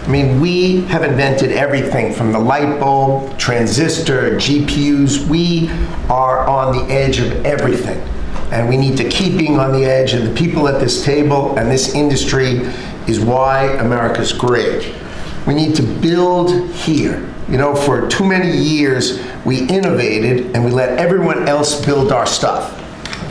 I mean, we have invented everything from the light bulb, transistor, GPUs. We are on the edge of everything. And we need to keep being on the edge, and the people at this table and this industry is why America's great. We need to build here. You know, for too many years, we innovated and we let everyone else build our stuff.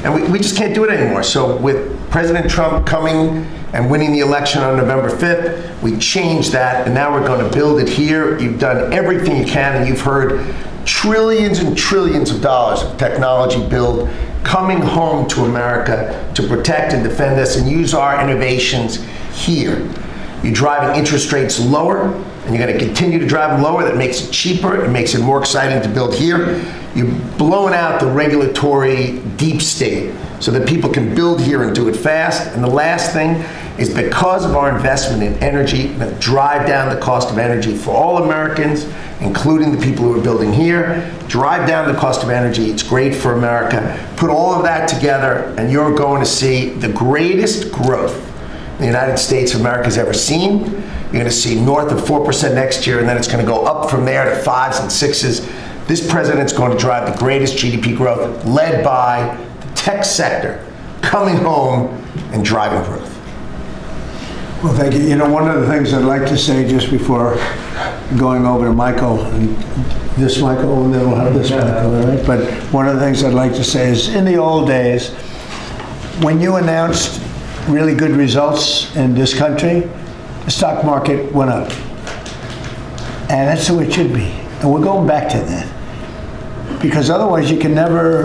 And we just can't do it anymore. So with President Trump coming and winning the election on November 5th, we changed that, and now we're going to build it here. You've done everything you can, and you've heard trillions and trillions of dollars of technology build coming home to America to protect and defend us and use our innovations here. You're driving interest rates lower, and you're going to continue to drive them lower. That makes it cheaper. It makes it more exciting to build here. You're blowing out the regulatory deep state so that people can build here and do it fast. And the last thing is, because of our investment in energy, that drive down the cost of energy for all Americans, including the people who are building here. Drive down the cost of energy. It's great for America. Put all of that together, and you're going to see the greatest growth the United States of America has ever seen. You're going to see north of 4% next year, and then it's going to go up from there to 5s and 6s. This president's going to drive the greatest GDP growth, led by the tech sector coming home and driving growth. Well, thank you. You know, one of the things I'd like to say just before going over to Michael, and this Michael, and then we'll have this Michael, all right? But one of the things I'd like to say is, in the old days, when you announced really good results in this country, the stock market went up. And that's the way it should be. And we're going back to that. Because otherwise you can never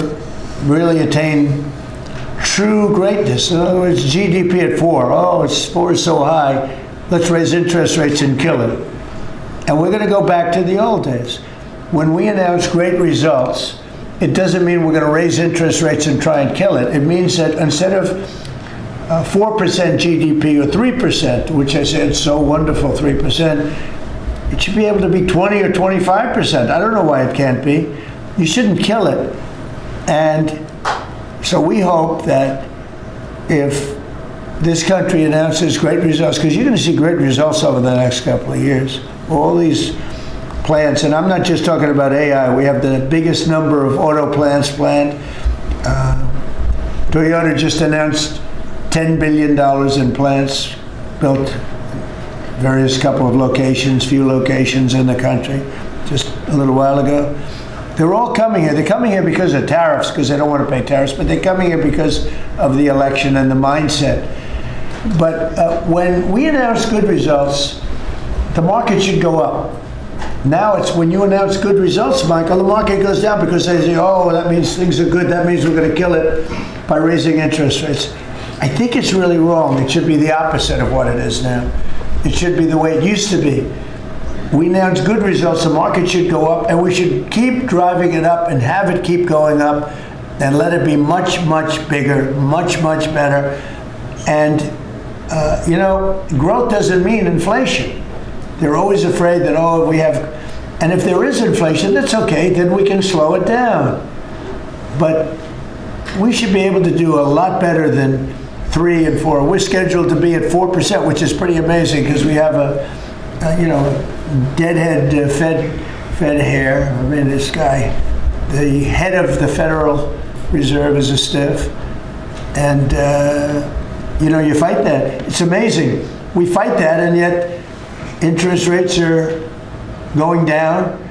really attain true greatness. In other words, GDP at 4. Oh, 4 is so high. Let's raise interest rates and kill it. And we're going to go back to the old days. When we announce great results, it doesn't mean we're going to raise interest rates and try and kill it. It means that instead of 4% GDP or 3%, which I said so wonderful, 3%, it should be able to be 20 or 25%. I don't know why it can't be. You shouldn't kill it. And so we hope that if this country announces great results, because you're going to see great results over the next couple of years, all these plants, and I'm not just talking about AI, we have the biggest number of auto plants planned. Toyota just announced $10 billion in plants built, various couple of locations, few locations in the country, just a little while ago. They're all coming here. They're coming here because of tariffs, because they don't want to pay tariffs, but they're coming here because of the election and the mindset. But when we announce good results, the market should go up. Now it's when you announce good results, Michael, the market goes down because they say, oh, that means things are good. That means we're going to kill it by raising interest rates. I think it's really wrong. It should be the opposite of what it is now. It should be the way it used to be. We announce good results, the market should go up, and we should keep driving it up and have it keep going up and let it be much, much bigger, much, much better. And, you know, growth doesn't mean inflation. They're always afraid that, oh, we have, and if there is inflation, that's okay, then we can slow it down. But we should be able to do a lot better than 3 and 4. We're scheduled to be at 4%, which is pretty amazing because we have a you know, deadhead Fed hair. I mean, this guy, the head of the Federal Reserve is a stiff. And, you know, you fight that. It's amazing. We fight that, and yet interest rates are going down,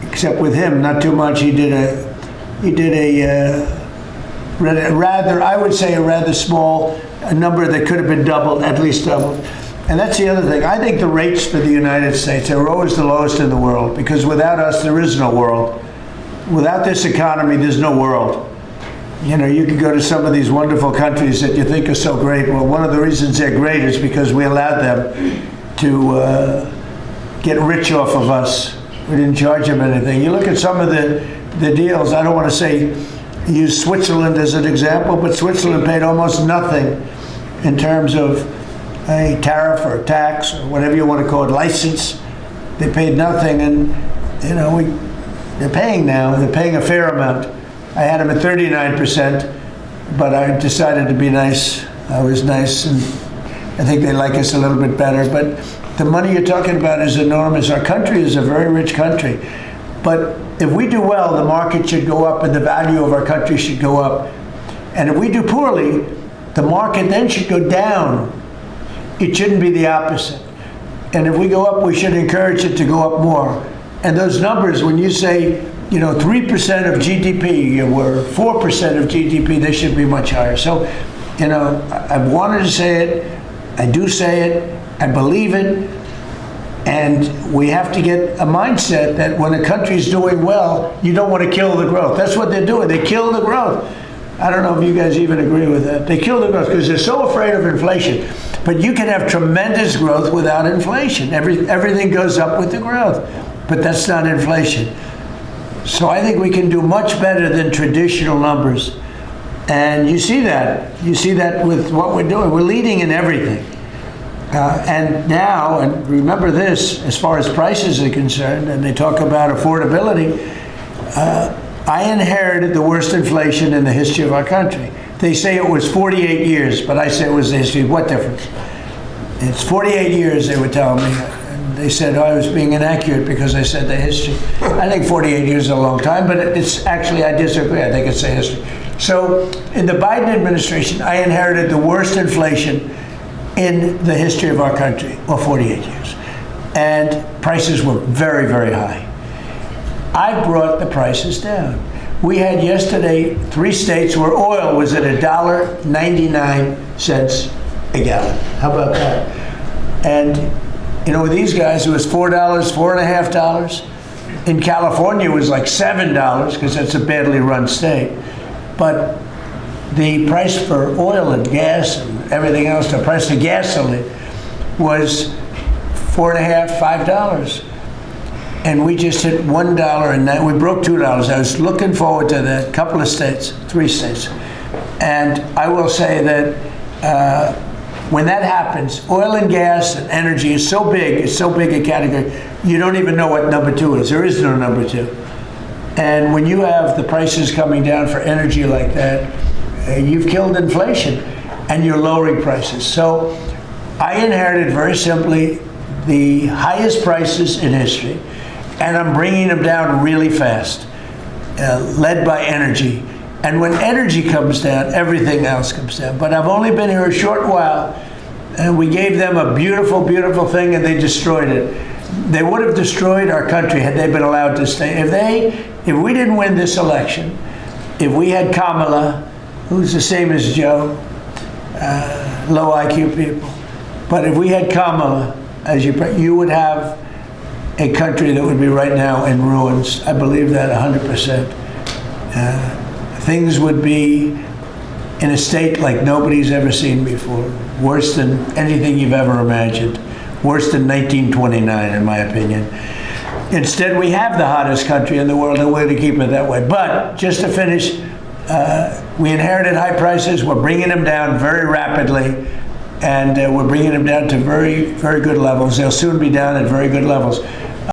except with him, not too much. He did a rather, I would say, a rather small number that could have been doubled, at least doubled. And that's the other thing. I think the rates for the United States are always the lowest in the world, because without us, there is no world. Without this economy, there's no world. You know, you can go to some of these wonderful countries that you think are so great. Well, one of the reasons they're great is because we allowed them to get rich off of us. We didn't charge them anything. You look at some of the deals, I don't want to say, use Switzerland as an example, but Switzerland paid almost nothing in terms of a tariff or a tax or whatever you want to call it, license. They paid nothing, and you know, they're paying now. They're paying a fair amount. I had them at 39%, but I decided to be nice. I was nice, and I think they like us a little bit better. But The money you're talking about is enormous. Our country is a very rich country. But if we do well, the market should go up and the value of our country should go up. And if we do poorly, the market then should go down. It shouldn't be the opposite. And if we go up, we should encourage it to go up more. And those numbers, when you say, 3% of GDP or 4% of GDP, they should be much higher. So, I wanted to say it, I do say it, I believe it, and we have to get a mindset that when a country's doing well, you don't want to kill the growth. That's what they're doing. They kill the growth. I don't know if you guys even agree with that. They kill the growth because they're so afraid of inflation. But you can have tremendous growth without inflation. Everything goes up with the growth, but that's not inflation. So I think we can do much better than traditional numbers. And you see that. You see that with what we're doing. We're leading in everything. And now, and remember this, as far as prices are concerned, and they talk about affordability, I inherited the worst inflation in the history of our country. They say it was 48 years, but I say it was the history. What difference? It's 48 years, they were telling me. And they said I was being inaccurate because I said the history. I think 48 years is a long time, but it's actually, I disagree. I think it's the history. So in the Biden administration, I inherited the worst inflation in the history of our country, well, 48 years. And prices were very, very high. I brought the prices down. We had yesterday 3 states where oil was at $1.99 a gallon. How about that? And with these guys, it was $4, $4.50. In California, it was like $7 because that's a badly run state. But the price for oil and gas and everything else, the price of gasoline was $4.50, $5. And we just hit $1 and we broke $2. I was looking forward to that. Couple of states, 3 states. And I will say that when that happens, oil and gas and energy is so big, it's so big a category, you don't even know what number 2 is. There is no number 2. And when you have the prices coming down for energy like that, you've killed inflation and you're lowering prices. So I inherited very simply the highest prices in history, and I'm bringing them down really fast, led by energy. And when energy comes down, everything else comes down. But I've only been here a short while, and we gave them a beautiful, beautiful thing, and they destroyed it. They would have destroyed our country had they been allowed to stay. If we didn't win this election, if we had Kamala, who's the same as Joe, low IQ people, but if we had Kamala, you would have a country that would be right now in ruins. I believe that 100%. Things would be in a state like nobody's ever seen before, worse than anything you've ever imagined, worse than 1929, in my opinion. Instead, we have the hottest country in the world, and we're going to keep it that way. But just to finish, we inherited high prices. We're bringing them down very rapidly, and we're bringing them down to very, very good levels. They'll soon be down at very good levels.